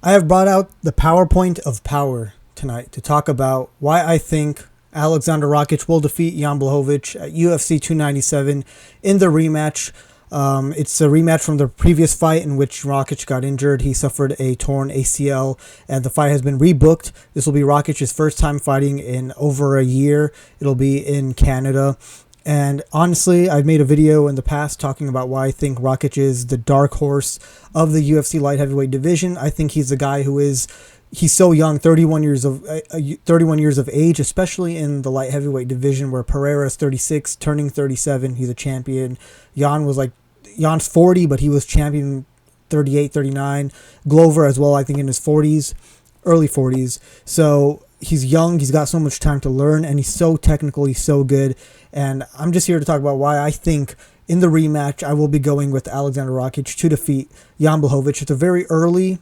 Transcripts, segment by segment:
I have brought out the PowerPoint of power tonight to talk about why I think Aleksandar Rakic will defeat Jan Blachowicz at UFC 297 in the rematch. It's a rematch from the previous fight in which Rakic got injured. He suffered a torn ACL, and the fight has been rebooked. This will be Rakic's first time fighting in over a year. It'll be in Canada. And honestly, I've made a video in the past talking about why I think Rakic is the dark horse of the UFC light heavyweight division. I think he's the guy he's so young, 31 years of age, especially in the light heavyweight division where Pereira is 36, turning 37. He's a champion. Jan's 40, but he was champion 38, 39. Glover as well, I think in his 40s, early 40s. So he's young, he's got so much time to learn, and he's so technical, he's so good. And I'm just here to talk about why I think in the rematch I will be going with Aleksandar Rakic to defeat Jan Blachowicz. It's a very early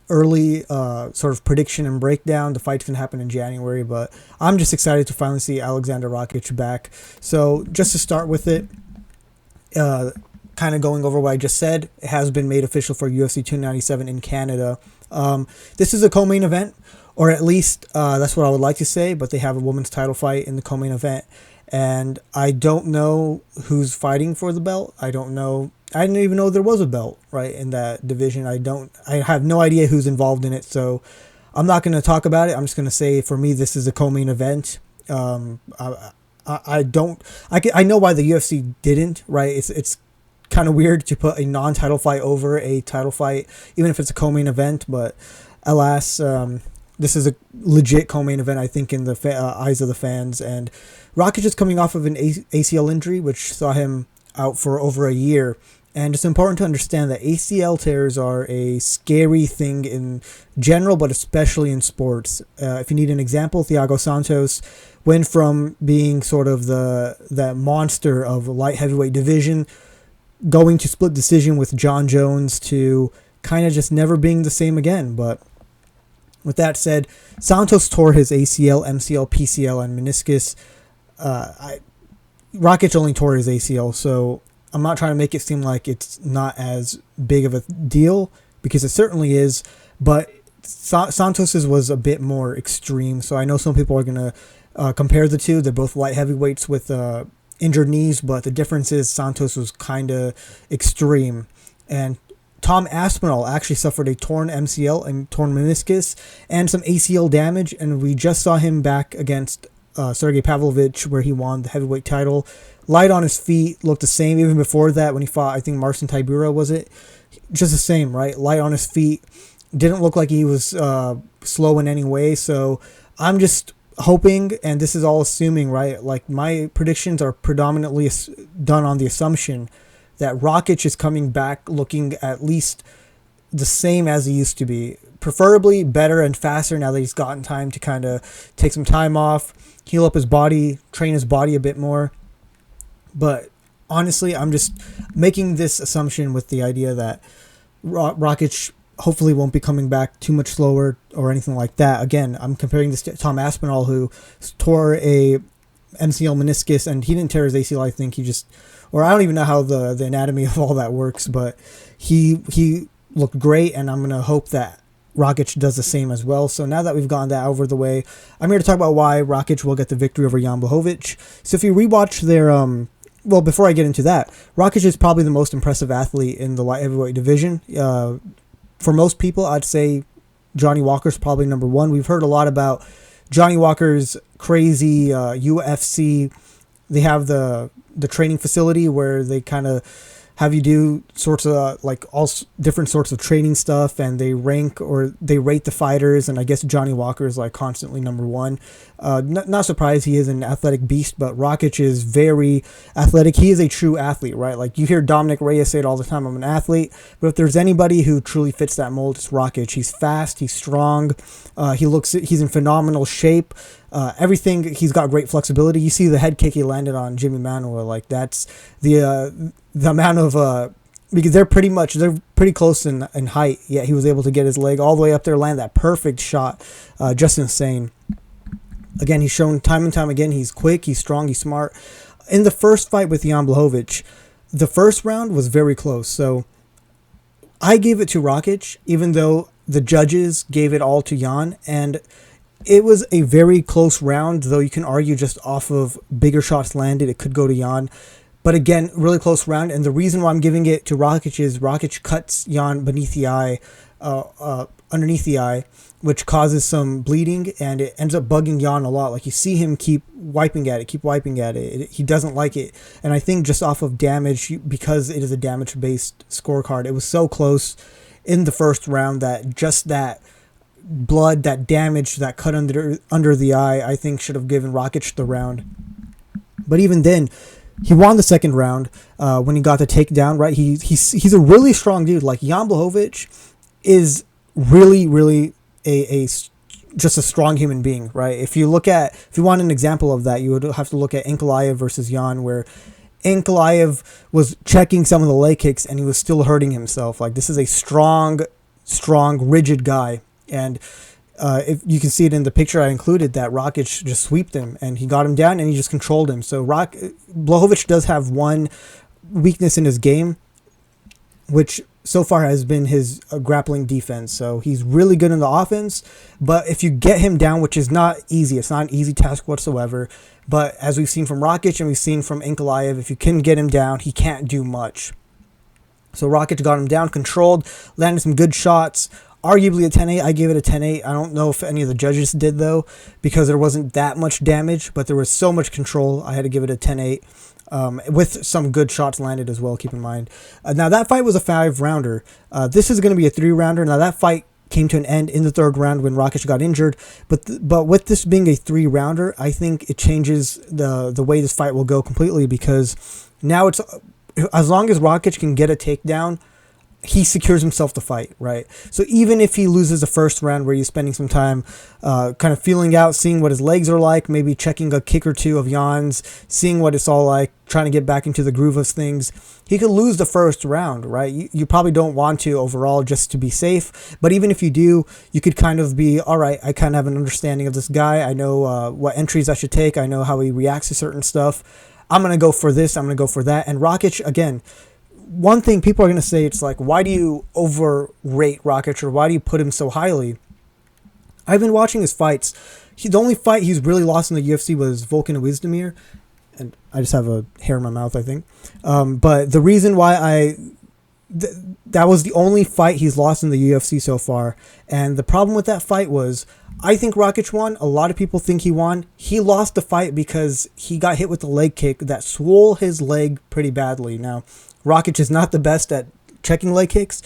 sort of prediction and breakdown. The fight's going to happen in January, but I'm just excited to finally see Aleksandar Rakic back. So just to start with it, kind of going over what I just said, it has been made official for UFC 297 in Canada. This is a co-main event, or at least that's what I would like to say, but they have a women's title fight in the co-main event. And I don't know who's fighting for the belt. I didn't even know there was a belt, right, in that division. I have no idea who's involved in it, so I'm not going to talk about it. I'm just going to say, for me, this is a co-main event. I know why the UFC didn't, right? It's kind of weird to put a non-title fight over a title fight, even if it's a co-main event, but alas, this is a legit co-main event, I think, in the eyes of the fans. And Rakic is coming off of an ACL injury, which saw him out for over a year. And it's important to understand that ACL tears are a scary thing in general, but especially in sports. If you need an example, Thiago Santos went from being sort of that monster of the light heavyweight division, going to split decision with John Jones, to kind of just never being the same again. But with that said, Santos tore his ACL, MCL, PCL, and meniscus. Rakic only tore his ACL, so I'm not trying to make it seem like it's not as big of a deal, because it certainly is, but Santos's was a bit more extreme. So I know some people are going to compare the two. They're both light heavyweights with injured knees, but the difference is Santos was kind of extreme. And Tom Aspinall actually suffered a torn MCL and torn meniscus and some ACL damage, and we just saw him back against Sergey Pavlovich, where he won the heavyweight title. Light on his feet, looked the same even before that when he fought, I think, Marcin Tybura, was it? Just the same, right? Light on his feet. Didn't look like he was slow in any way. So I'm just hoping, and this is all assuming, right? Like, my predictions are predominantly done on the assumption that Rakic is coming back looking at least the same as he used to be. Preferably better and faster now that he's gotten time to kind of take some time off, heal up his body, train his body a bit more. But honestly, I'm just making this assumption with the idea that Rakic hopefully won't be coming back too much slower or anything like that. Again, I'm comparing this to Tom Aspinall, who tore a MCL meniscus, and he didn't tear his ACL. I think I don't even know how the anatomy of all that works, but he looked great, and I'm going to hope that Rakic does the same as well. So now that we've gotten that over the way, I'm here to talk about why Rakic will get the victory over Jan Blachowicz. So if you rewatch their well, before I get into that, Rakic is probably the most impressive athlete in the light heavyweight division. For most people, I'd say Johnny Walker's probably number one. We've heard a lot about Johnny Walker's crazy UFC. They have the training facility where they kind of have you do sorts of like all different sorts of training stuff, and they rank or they rate the fighters, and I guess Johnny Walker is like constantly number one. Not surprised, he is an athletic beast, but Rakic is very athletic. He is a true athlete, right? Like, you hear Dominic Reyes say it all the time, I'm an athlete, but if there's anybody who truly fits that mold, it's Rakic. He's fast, he's strong, he's in phenomenal shape. Everything, he's got great flexibility. You see the head kick he landed on Jimmy Manuwa, like, that's the amount of because they're pretty close in height, yet he was able to get his leg all the way up there, land that perfect shot. Just insane. Again, he's shown time and time again he's quick, he's strong, he's smart. In the first fight with Jan Blachowicz, the first round was very close, so I gave it to Rakic, even though the judges gave it all to Jan, and it was a very close round, though you can argue just off of bigger shots landed, it could go to Jan. But again, really close round, and the reason why I'm giving it to Rakic is Rakic cuts Jan beneath the eye, underneath the eye, which causes some bleeding, and it ends up bugging Jan a lot. Like, you see him keep wiping at it. He doesn't like it. And I think just off of damage, because it is a damage-based scorecard, it was so close in the first round that just that blood, that damage, that cut under the eye, I think should have given Rakic the round. But even then, he won the second round when he got the takedown, right? He's a really strong dude. Like, Jan Blachowicz is really just a strong human being, right? If you want an example of that, you would have to look at Ankalaev versus Jan, where Ankalaev was checking some of the leg kicks and he was still hurting himself. Like, this is a strong, rigid guy. And if you can see it in the picture I included, that Rakic just sweeped him and he got him down and he just controlled him. So Blachowicz does have one weakness in his game, which so far has been his grappling defense. So he's really good in the offense, but if you get him down, which is not easy, it's not an easy task whatsoever, but as we've seen from Rakic and we've seen from Ankalaev, if you can get him down, he can't do much. So Rakic got him down, controlled, landed some good shots. Arguably a 10-8. I gave it a 10-8. I don't know if any of the judges did, though, because there wasn't that much damage, but there was so much control. I had to give it a 10-8. With some good shots landed as well, keep in mind. Now, that fight was a 5-rounder. This is going to be a 3-rounder. Now, that fight came to an end in the third round when Rakic got injured. But with this being a 3-rounder, I think it changes the way this fight will go completely, because now it's, as long as Rakic can get a takedown, he secures himself the fight, right? So even if he loses the first round, where he's spending some time kind of feeling out, seeing what his legs are like, maybe checking a kick or two of Jan's, seeing what it's all like, trying to get back into the groove of things, he could lose the first round, right? You probably don't want to overall, just to be safe. But even if you do, you could kind of be, all right, I kind of have an understanding of this guy. I know what entries I should take. I know how he reacts to certain stuff. I'm going to go for this. I'm going to go for that. And Rakic, again, one thing people are going to say, it's like, why do you overrate Rakic, or why do you put him so highly? I've been watching his fights. The only fight he's really lost in the UFC was Volkan Oezdemir. And I just have a hair in my mouth, I think. But the reason why that was the only fight he's lost in the UFC so far. And the problem with that fight was, I think Rakic won. A lot of people think he won. He lost the fight because he got hit with a leg kick that swole his leg pretty badly. Now, Rakic is not the best at checking leg kicks,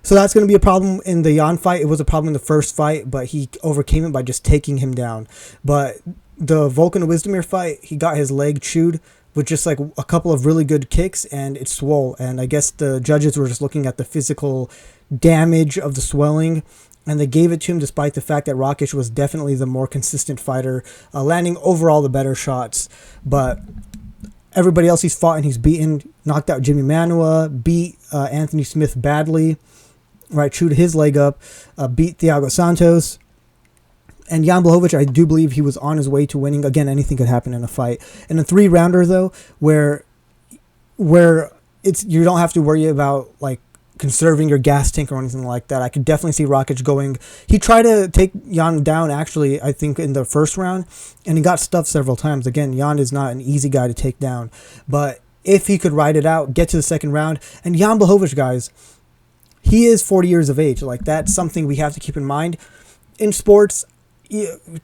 so that's going to be a problem in the Jan fight. It was a problem in the first fight, but he overcame it by just taking him down. But the Volkan Oezdemir fight, he got his leg chewed with just like a couple of really good kicks, and it swole. And I guess the judges were just looking at the physical damage of the swelling, and they gave it to him despite the fact that Rakic was definitely the more consistent fighter, landing overall the better shots. But everybody else he's fought and he's beaten, knocked out Jimmy Manua, beat Anthony Smith badly, right, chewed his leg up, beat Thiago Santos. And Jan Blachowicz, I do believe he was on his way to winning. Again, anything could happen in a fight. In a 3-rounder, though, where it's, you don't have to worry about like conserving your gas tank or anything like that, I could definitely see Rakic going. He tried to take Jan down, actually, I think in the first round, and he got stuffed several times. Again, Jan is not an easy guy to take down, but if he could ride it out, get to the second round, and Jan Blachowicz, guys, he is 40 years of age. Like, that's something we have to keep in mind in sports.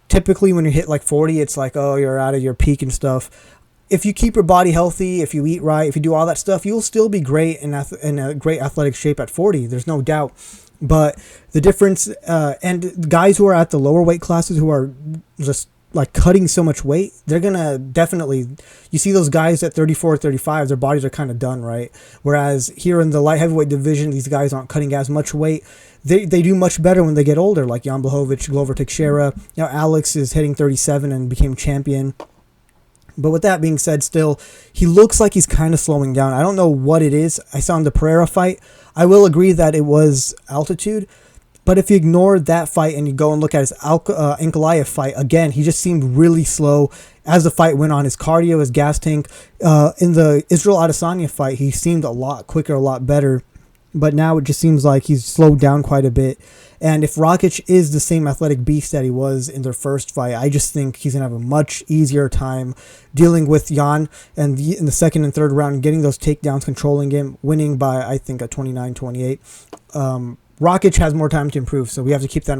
Typically when you hit like 40, it's like, oh, you're out of your peak and stuff. If you keep your body healthy, if you eat right, if you do all that stuff, you'll still be great in a great athletic shape at 40. There's no doubt. But the difference, and guys who are at the lower weight classes who are just like cutting so much weight, they're going to definitely, you see those guys at 34, 35, their bodies are kind of done, right? Whereas here in the light heavyweight division, these guys aren't cutting as much weight. They do much better when they get older, like Jan Blachowicz, Glover Teixeira. Now Alex is hitting 37 and became champion. But with that being said, still, he looks like he's kind of slowing down. I don't know what it is. I saw in the Pereira fight, I will agree that it was altitude. But if you ignore that fight and you go and look at his Ankalaev fight, again, he just seemed really slow as the fight went on. His cardio, his gas tank. In the Israel Adesanya fight, he seemed a lot quicker, a lot better. but now it just seems like he's slowed down quite a bit. And if Rakic is the same athletic beast that he was in their first fight, I just think he's going to have a much easier time dealing with Jan and in the second and third round, getting those takedowns, controlling him, winning by, I think, a 29-28. Rakic has more time to improve, so we have to keep that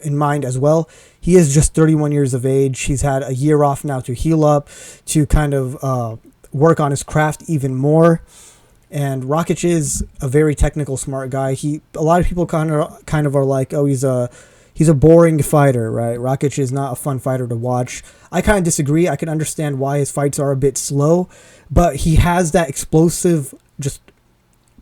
in mind as well. He is just 31 years of age. He's had a year off now to heal up, to kind of work on his craft even more. And Rakic is a very technical, smart guy. A lot of people kind of are like, oh, he's a boring fighter, right? Rakic is not a fun fighter to watch. I kind of disagree. I can understand why his fights are a bit slow, but he has that explosive just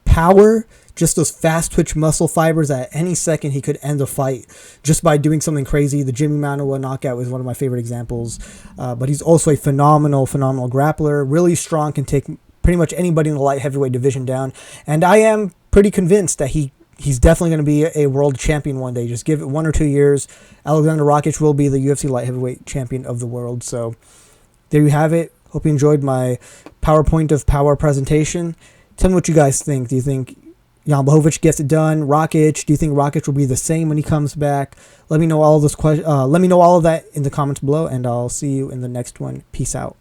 power, just those fast twitch muscle fibers that at any second he could end a fight just by doing something crazy. The Jimmy Manuwa knockout was one of my favorite examples. But he's also a phenomenal grappler, really strong, can take pretty much anybody in the light heavyweight division down. And I am pretty convinced that he's definitely going to be a world champion one day. Just give it 1 or 2 years. Aleksandar Rakic will be the UFC light heavyweight champion of the world. So there you have it. Hope you enjoyed my PowerPoint of power presentation. Tell me what you guys think. Do you think Jan Blachowicz gets it done? Rakic? Do you think Rakic will be the same when he comes back? Let me know all of that in the comments below, and I'll see you in the next one. Peace out.